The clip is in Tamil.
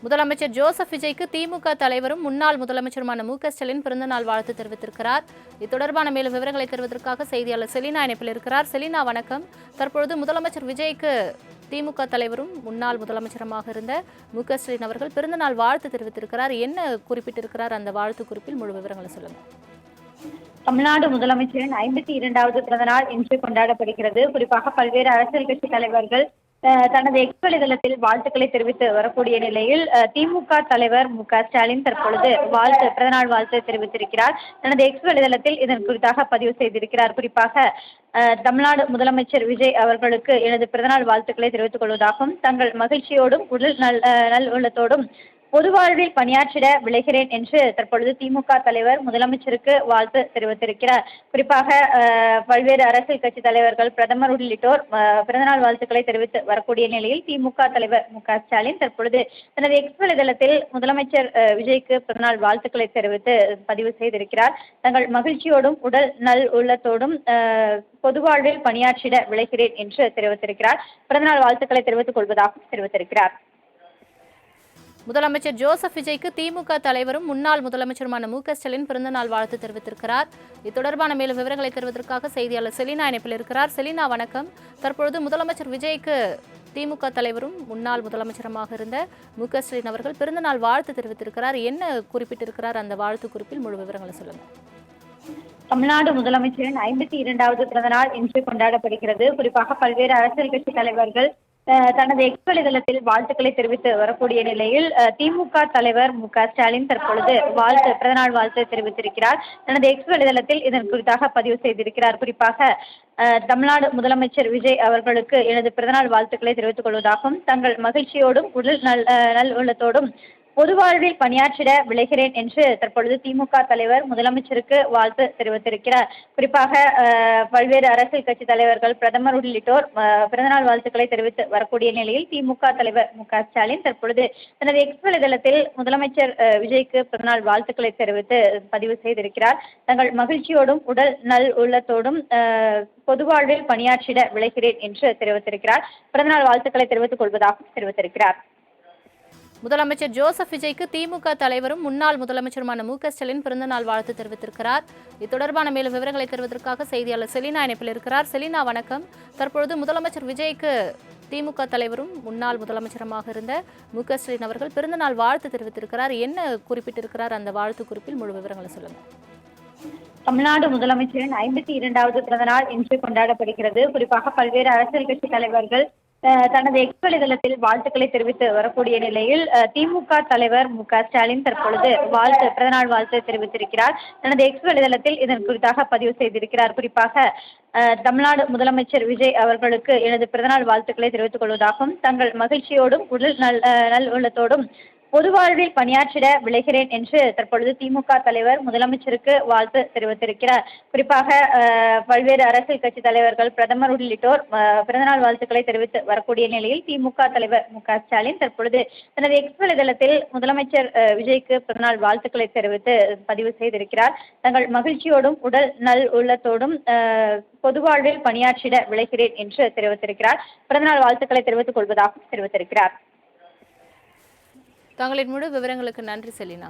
முதலமைச்சர் ஜோசப் விஜய்க்கு திமுக தலைவரும் முன்னாள் முதலமைச்சருமான மு.க.ஸ்டாலின் பிறந்தநாள் வாழ்த்து தெரிவித்திருக்கிறார். இது தொடர்பான மேலும் விவரங்களை தருவதற்காக செய்தியாளர் செலினா இணைப்பில் இருக்கிறார். செலினா, வணக்கம். தற்பொழுது முதலமைச்சர் விஜய்க்கு திமுக தலைவரும் முன்னாள் முதலமைச்சருமாக இருந்த மு.க.ஸ்டாலின் அவர்கள் பிறந்தநாள் வாழ்த்து தெரிவித்திருக்கிறார். என்ன குறிப்பிட்டிருக்கிறார்? அந்த வாழ்த்து குறிப்பில் முழு விவரங்களை சொல்லுங்க. தமிழ்நாடு முதலமைச்சரின் 52வது பிறந்தநாள் இன்று கொண்டாடப்படுகிறது. குறிப்பாக பல்வேறு அரசியல் கட்சி தலைவர்கள் தனது எக்ஸ் வலைதளத்தில் வாழ்த்துக்களை தெரிவித்து வரக்கூடிய நிலையில் திமுக தலைவர் மு.க.ஸ்டாலின் தற்பொழுது பிறந்தநாள் வாழ்த்து தெரிவித்திருக்கிறார். தனது எக்ஸ் வலைதளத்தில் இதன் குறித்தாக பதிவு செய்திருக்கிறார். குறிப்பாக தமிழ்நாடு முதலமைச்சர் விஜய் அவர்களுக்கு எனது பிறந்தநாள் வாழ்த்துக்களை தெரிவித்துக் கொள்வதாகவும், தங்கள் மகிழ்ச்சியோடும் உடல் நல் உள்ளத்தோடும் பொது வாழ்வில் பணியாற்றிட விளைகிறேன் என்று தற்பொழுது திமுக தலைவர் முதலமைச்சருக்கு வாழ்த்து தெரிவித்திருக்கிறார். குறிப்பாக பல்வேறு அரசியல் கட்சி தலைவர்கள், பிரதமர் உள்ளிட்டோர் பிறந்தநாள் வாழ்த்துக்களை தெரிவித்து வரக்கூடிய நிலையில் திமுக தலைவர் மு.க.ஸ்டாலின் தற்பொழுது தனது எக்ஸ் வலைதளத்தில் முதலமைச்சர் விஜய்க்கு பிறந்தநாள் வாழ்த்துக்களை தெரிவித்து பதிவு செய்திருக்கிறார். தங்கள் மகிழ்ச்சியோடும் உடல் நல் உள்ளத்தோடும் பொது வாழ்வில் பணியாற்றிட விளைகிறேன் என்று தெரிவித்திருக்கிறார். பிறந்தநாள் வாழ்த்துக்களை தெரிவித்துக் கொள்வதாகவும் தெரிவித்திருக்கிறார். முதலமைச்சர் ஜோசப் விஜய்க்கு திமுக தலைவரும் முன்னாள் முதலமைச்சருமான மு.க.ஸ்டாலின் பிறந்தநாள் வாழ்த்து தெரிவித்திருக்கிறார். இது தொடர்பான மேலும் விவரங்களை தருவதற்காக செய்தியாளர் செலினா இணைப்பில் இருக்கிறார். செலினா, வணக்கம். தற்பொழுது முதலமைச்சர் விஜய்க்கு திமுக தலைவரும் முன்னாள் முதலமைச்சருமாக இருந்த மு.க.ஸ்டாலின் அவர்கள் பிறந்தநாள் வாழ்த்து தெரிவித்திருக்கிறார். என்ன குறிப்பிட்டிருக்கிறார்? அந்த வாழ்த்து குறிப்பில் முழு விவரங்களை சொல்லுங்க. தமிழ்நாடு முதலமைச்சரின் 52வது பிறந்தநாள் இன்று கொண்டாடப்படுகிறது. குறிப்பாக பல்வேறு அரசியல் கட்சி தலைவர்கள் தனது எக்ஸ் வலைதளத்தில் வாழ்த்துக்களை தெரிவித்து வரக்கூடிய நிலையில் திமுக தலைவர் மு.க.ஸ்டாலின் தற்பொழுது பிறந்தநாள் வாழ்த்து தெரிவித்திருக்கிறார். தனது எக்ஸ் வலைதளத்தில் இதன் குறித்தாக பதிவு செய்திருக்கிறார். குறிப்பாக தமிழ்நாடு முதலமைச்சர் விஜய் அவர்களுக்கு எனது பிறந்தநாள் வாழ்த்துக்களை தெரிவித்துக் கொள்வதாகவும், தங்கள் மகிழ்ச்சியோடும் உடல் நல் உள்ளத்தோடும் பொது வாழ்வில் பணியாற்றிட விளைகிறேன் என்று தற்பொழுது திமுக தலைவர் முதலமைச்சருக்கு வாழ்த்து தெரிவித்திருக்கிறார். குறிப்பாக பல்வேறு அரசியல் கட்சி தலைவர்கள், பிரதமர் உள்ளிட்டோர் பிறந்தநாள் வாழ்த்துக்களை தெரிவித்து வரக்கூடிய நிலையில் திமுக தலைவர் மு.க.ஸ்டாலின் தற்பொழுது தனது எக்ஸ் வலைதளத்தில் முதலமைச்சர் விஜய்க்கு பிறந்தநாள் வாழ்த்துக்களை தெரிவித்து பதிவு செய்திருக்கிறார். தங்கள் மகிழ்ச்சியோடும் உடல் நல் உள்ளத்தோடும் பொது வாழ்வில் பணியாற்றிட விளைகிறேன் என்று தெரிவித்திருக்கிறார். பிறந்தநாள் வாழ்த்துக்களை தெரிவித்துக் கொள்வதாகவும் தெரிவித்திருக்கிறார். முதலமைச்சர் ஜோசப் விஜய்க்கு திமுக தலைவரும் முன்னாள் முதலமைச்சருமான மு.க.ஸ்டாலின் பிறந்தநாள் வாழ்த்து தெரிவித்திருக்கிறார். இது தொடர்பான மேலும் விவரங்களை தருவதற்காக செய்தியாளர் செலினா இணைப்பில் இருக்கிறார். செலினா, வணக்கம். தற்பொழுது முதலமைச்சர் விஜய்க்கு திமுக தலைவரும் முன்னாள் முதலமைச்சருமாக இருந்த மு.க.ஸ்டாலின் அவர்கள் பிறந்தநாள் வாழ்த்து தெரிவித்திருக்கிறார். என்ன குறிப்பிட்டிருக்கிறார்? அந்த வாழ்த்து குறிப்பில் முழு விவரங்களை சொல்லுங்க. தமிழ்நாடு முதலமைச்சரின் 52வது பிறந்தநாள் இன்று கொண்டாடப்படுகிறது. குறிப்பாக பல்வேறு அரசியல் கட்சி தலைவர்கள் தனது எக்ஸ் வலைதளத்தில் வாழ்த்துக்களை தெரிவித்து வரக்கூடிய நிலையில் திமுக தலைவர் மு.க.ஸ்டாலின் தற்பொழுது பிறந்தநாள் வாழ்த்து தெரிவித்திருக்கிறார். தனது எக்ஸ் வலைதளத்தில் இதன் குறித்தாக பதிவு செய்திருக்கிறார். குறிப்பாக தமிழ்நாடு முதலமைச்சர் விஜய் அவர்களுக்கு எனது பிறந்தநாள் வாழ்த்துக்களை தெரிவித்துக் கொள்வதாகவும், தங்கள் மகிழ்ச்சியோடும் உடல் நல் உள்ளத்தோடும் பொது வாழ்வில் பணியாற்றிட விளைகிறேன் என்று தற்பொழுது திமுக தலைவர் முதலமைச்சருக்கு வாழ்த்து தெரிவித்திருக்கிறார். குறிப்பாக பல்வேறு அரசியல் கட்சி தலைவர்கள், பிரதமர் உள்ளிட்டோர் பிறந்தநாள் வாழ்த்துக்களை தெரிவித்து வரக்கூடிய நிலையில் திமுக தலைவர் மு.க.ஸ்டாலின் தற்பொழுது தனது எக்ஸ் வலைதளத்தில் முதலமைச்சர் விஜய்க்கு பிறந்தநாள் வாழ்த்துக்களை தெரிவித்து பதிவு செய்திருக்கிறார். தங்கள் மகிழ்ச்சியோடும் உடல் நல் உள்ளத்தோடும் பொது வாழ்வில் பணியாற்றிட விளைகிறேன் என்று தெரிவித்திருக்கிறார். பிறந்தநாள் வாழ்த்துக்களை தெரிவித்துக் கொள்வதாகவும் தெரிவித்திருக்கிறார். தங்களின் முழு விவரங்களுக்கு நன்றி செலினா.